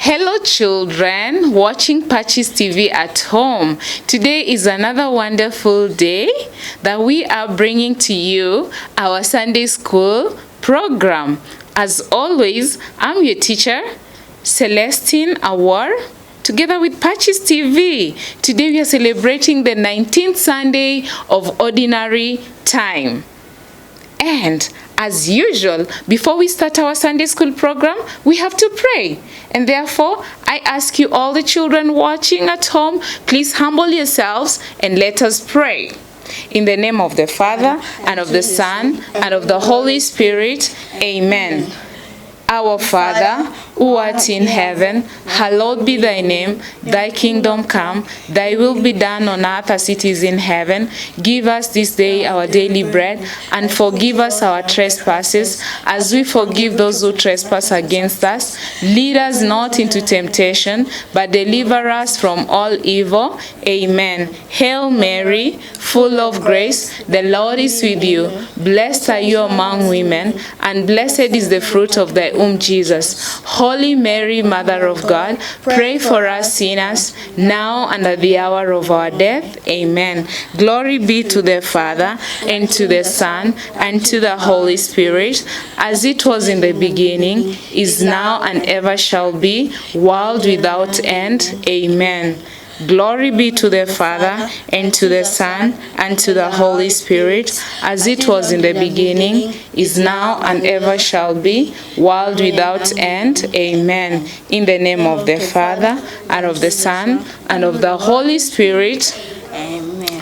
Hello children watching Patches TV at home. Today is another wonderful day that we are bringing to you our Sunday school program. As always, I'm your teacher, Celestine Awar, together with Patches TV. Today we are celebrating the 19th Sunday of Ordinary Time. And as usual, before we start our Sunday school program, we have to pray. And therefore, I ask you all the children watching at home, please humble yourselves and let us pray. In the name of the Father, and of the Son, and of the Holy Spirit, amen. Our Father, who art in heaven, hallowed be thy name. Thy kingdom come, thy will be done on earth as it is in heaven. Give us this day our daily bread, and forgive us our trespasses, as we forgive those who trespass against us. Lead us not into temptation, but deliver us from all evil. Amen. Hail Mary, full of grace, the Lord is with you. Blessed are you among women, and blessed is the fruit of thy womb, Jesus. Holy Mary, Mother of God, pray for us sinners, now and at the hour of our death. Amen. Glory be to the Father, and to the Son, and to the Holy Spirit, as it was in the beginning, is now, and ever shall be, world without end. Amen. Glory be to the Father, and to the Son, and to the Holy Spirit, as it was in the beginning, is now, and ever shall be, world without end. Amen. In the name of the Father, and of the Son, and of the Holy Spirit. Amen.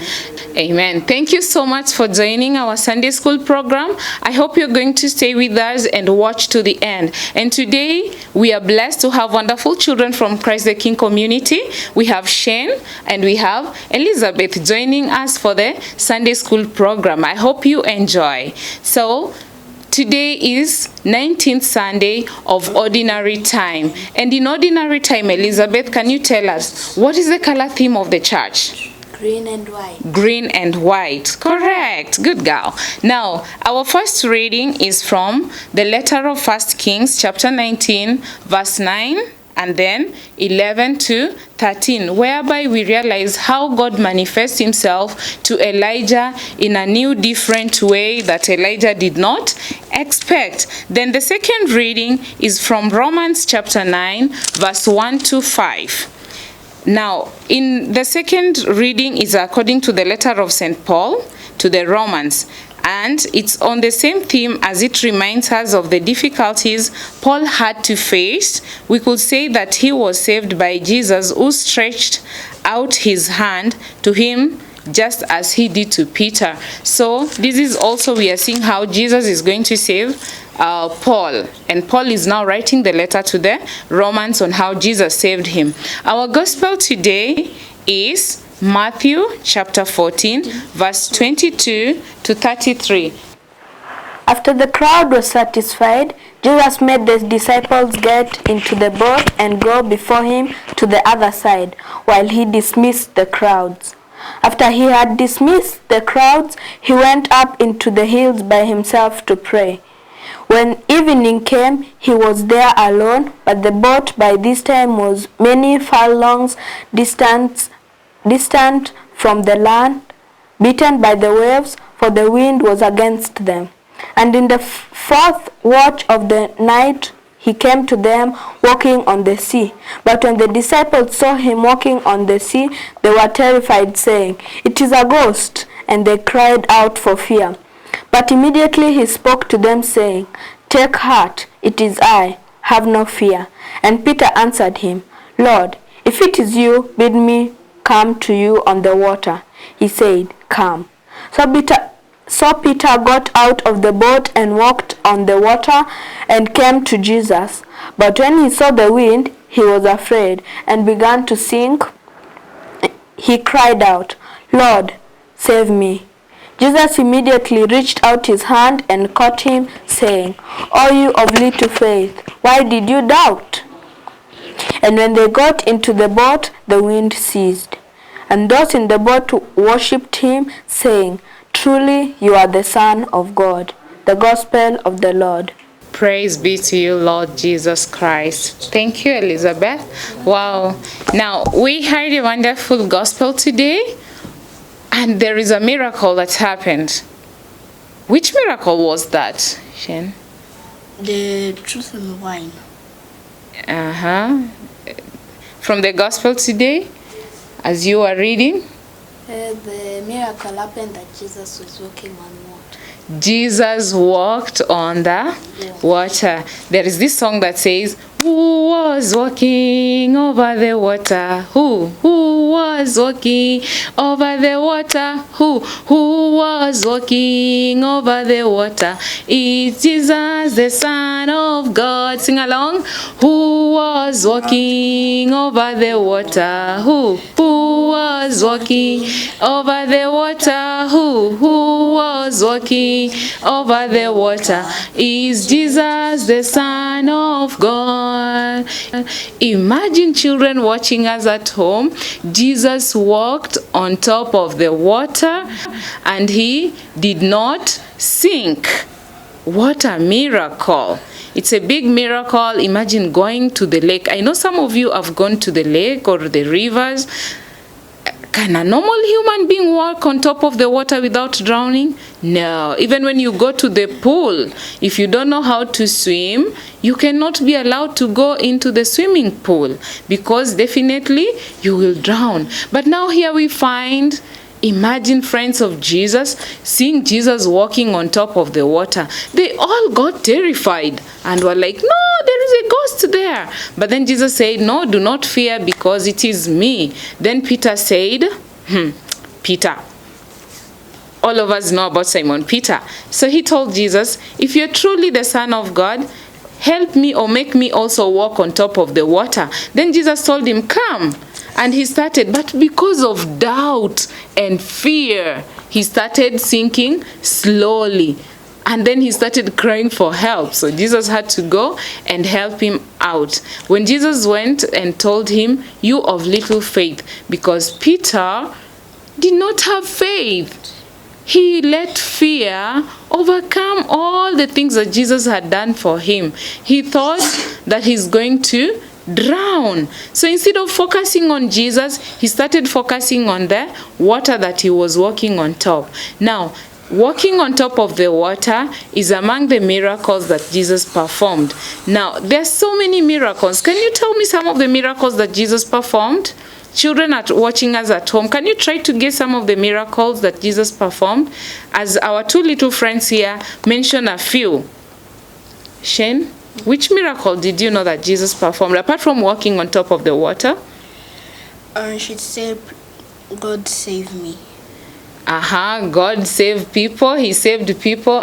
Amen. Thank you so much for joining our Sunday school program. I hope you're going to stay with us and watch to the end. And today we are blessed to have wonderful children from Christ the King community. We have Shane and we have Elizabeth joining us for the Sunday school program. I hope you enjoy. So today is 19th Sunday of Ordinary Time. And in Ordinary Time, Elizabeth, can you tell us what is the color theme of the church? Green and white. Green and white. Correct. Good girl. Now, our first reading is from the letter of 1 Kings, chapter 19, verse 9, and then 11 to 13, whereby we realize how God manifests himself to Elijah in a new, different way that Elijah did not expect. Then the second reading is from Romans chapter 9, verse 1 to 5. Now, in the second reading is according to the letter of St. Paul to the Romans, and it's on the same theme as it reminds us of the difficulties Paul had to face. We could say that he was saved by Jesus, who stretched out his hand to him just as he did to Peter. So this is also, we are seeing how Jesus is going to save Paul, and Paul is now writing the letter to the Romans on how Jesus saved him. Our gospel today is Matthew chapter 14, verse 22 to 33. After the crowd was satisfied, Jesus made the disciples get into the boat and go before him to the other side, while he dismissed the crowds. After he had dismissed the crowds, he went up into the hills by himself to pray. When evening came, he was there alone, but the boat by this time was many furlongs distant from the land, beaten by the waves, for the wind was against them. And in the fourth watch of the night he came to them walking on the sea. But when the disciples saw him walking on the sea, they were terrified, saying, "It is a ghost," and they cried out for fear. But immediately he spoke to them, saying, "Take heart, it is I, have no fear." And Peter answered him, "Lord, if it is you, bid me come to you on the water." He said, "Come." So Peter got out of the boat and walked on the water and came to Jesus. But when he saw the wind, he was afraid and began to sink. He cried out, "Lord, save me." Jesus immediately reached out his hand and caught him, saying, "O you of little faith, why did you doubt?" And when they got into the boat, the wind ceased. And those in the boat worshipped him, saying, "Truly you are the Son of God." The Gospel of the Lord. Praise be to you, Lord Jesus Christ. Thank you, Elizabeth. Wow. Now, we heard a wonderful gospel today, and there is a miracle that happened. Which miracle was that, Shen? The truth in the wine. From the gospel today, as you are reading? The miracle happened that Jesus was walking on water. Jesus walked on the water. There is this song that says, who was walking over the water? Who was walking over the water? Who was walking over the water? It's Jesus, the Son of God. Sing along. Who was walking over the water? Who was walking over the water? Who was walking over the water? Is Jesus, the Son of God. Imagine children watching us at home. Jesus walked on top of the water and he did not sink. What a miracle. It's a big miracle. Imagine going to the lake. I know some of you have gone to the lake or the rivers. Can a normal human being walk on top of the water without drowning? No. Even when you go to the pool, if you don't know how to swim, you cannot be allowed to go into the swimming pool because definitely you will drown. But now here we find, imagine friends of Jesus, seeing Jesus walking on top of the water. They all got terrified and were like, no, there is a ghost there. But then Jesus said, no, do not fear because it is me. Then Peter said, Peter. All of us know about Simon Peter. So he told Jesus, if you're truly the Son of God, help me or make me also walk on top of the water. Then Jesus told him, come. And he started, but because of doubt and fear, he started sinking slowly. And then he started crying for help. So Jesus had to go and help him out. When Jesus went and told him, you of little faith, because Peter did not have faith. He let fear overcome all the things that Jesus had done for him. He thought that he's going to drown. So instead of focusing on Jesus, he started focusing on the water that he was walking on top. Now, walking on top of the water is among the miracles that Jesus performed. Now, there's so many miracles. Can you tell me some of the miracles that Jesus performed? Children are watching us at home. Can you try to guess some of the miracles that Jesus performed? As our two little friends here mention a few. Shane, which miracle did you know that Jesus performed, apart from walking on top of the water? She said, God save me. God saved people. He saved people.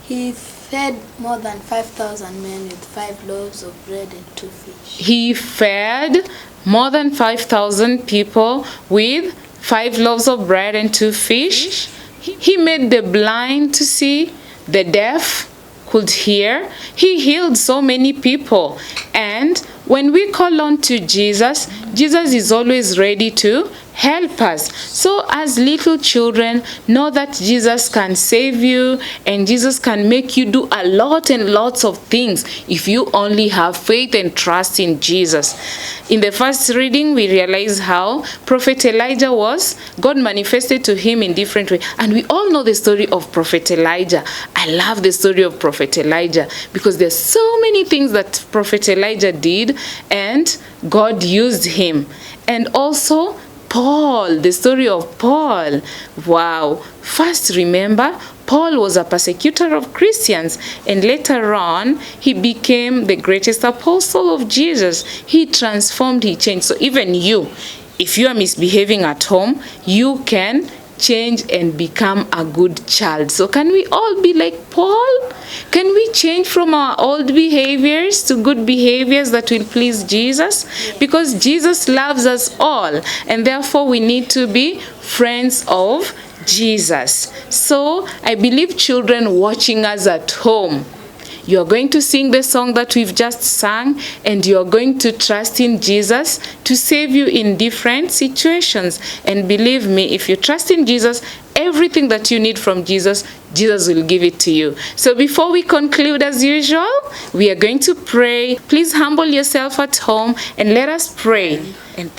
He fed more than 5,000 men with 5 loaves of bread and 2 fish. He fed more than 5,000 people with 5 loaves of bread and 2 fish. He made the blind to see, the deaf could hear. He healed so many people. And when we call on to Jesus, Jesus is always ready to help us. So as little children, know that Jesus can save you and Jesus can make you do a lot and lots of things if you only have faith and trust in Jesus. In the first reading, we realize how Prophet Elijah God manifested to him in different ways. And we all know the story of Prophet Elijah. I love the story of Prophet Elijah because there's so many things that Prophet Elijah did and God used him. And also Paul, the story of Paul. Wow. First, remember, Paul was a persecutor of Christians, and later on, he became the greatest apostle of Jesus. He transformed, he changed. So even you, if you are misbehaving at home, you can change and become a good child. So can we all be like Paul? Can we change from our old behaviors to good behaviors that will please Jesus? Because Jesus loves us all, and therefore we need to be friends of Jesus. So I believe children watching us at home, you are going to sing the song that we've just sung, and you are going to trust in Jesus to save you in different situations. And believe me, if you trust in Jesus, everything that you need from Jesus, Jesus will give it to you. So before we conclude, as usual, we are going to pray. Please humble yourself at home and let us pray. And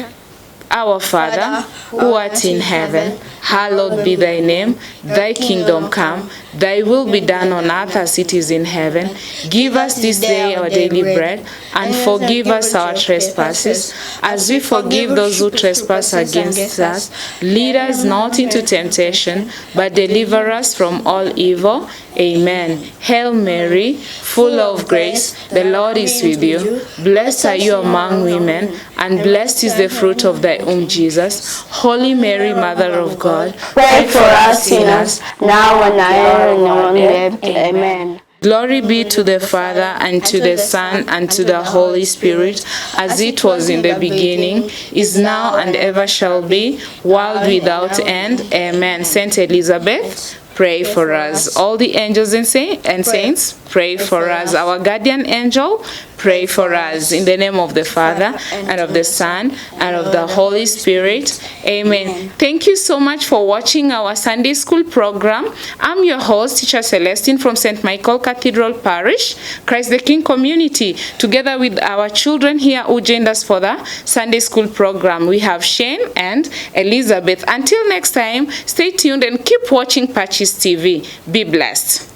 our Father, who art in heaven, hallowed be thy name. Thy kingdom come, thy will be done on earth as it is in heaven. Give us this day our daily bread, and forgive us our trespasses, as we forgive those who trespass against us. Lead us not into temptation, but deliver us from all evil. Amen. Hail Mary, full of grace, the Lord is with you. Blessed are you among women, and blessed is the fruit of thy womb, Jesus. Holy Mary, Mother of God, Pray for us sinners, now and at our hour of our death. Amen. Glory be to the Father, and to the Son, and to the Holy Spirit, as it was in the beginning, is now, and ever shall be, world without end. Amen. Saint Elizabeth, pray for us. All the angels and saints, pray for us. Our guardian angel, pray for us. In the name of the Father, and of the Son, and of the Holy Spirit. Amen. Thank you so much for watching our Sunday School program. I'm your host, Teacher Celestine from St. Michael Cathedral Parish, Christ the King Community, together with our children here who joined us for the Sunday School program. We have Shane and Elizabeth. Until next time, stay tuned and keep watching Patches TV. Be blessed.